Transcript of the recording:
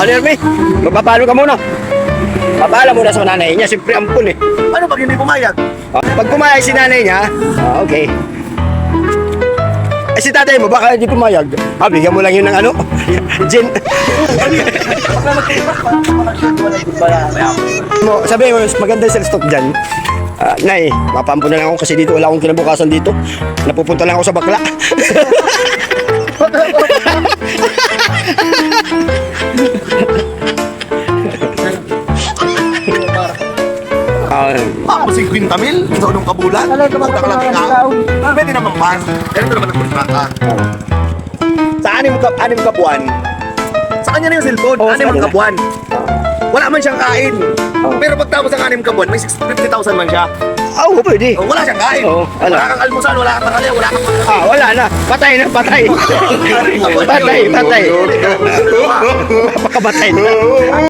Ano yan, May? Magpapalo ka muna. Papaalam muna sa nanay niya, siyempre ampun eh. Ano pag hindi pumayag? Pag pumayag si nanay niya, okay. Eh si tatay mo, baka hindi pumayag. Bigyan mo lang yun ng ano, gin. Sabi mo, maganda yung stock dyan. Nay, mapampo na lang ako kasi dito wala akong kinabukasan dito. Napupunta lang ako sa bakla. Ako 50 mil sa unong kabulan. Utang lang ikaw. Pwede naman pa. Ito naman ang kontrata. Sa anim ka buwan, sa kanya na yung cellphone, Oo, anim sa kanila. ka buwan. Wala man siyang kain. Pero pagtapos ng 6 ka buwan, may 50,000 man siya. Oo, pwede. Wala siyang kain. Oo, wala. Wala kang almusal, wala kang tanghali, wala kang Wala na. Patay na, patay. Patay, patay. Pakabatay na.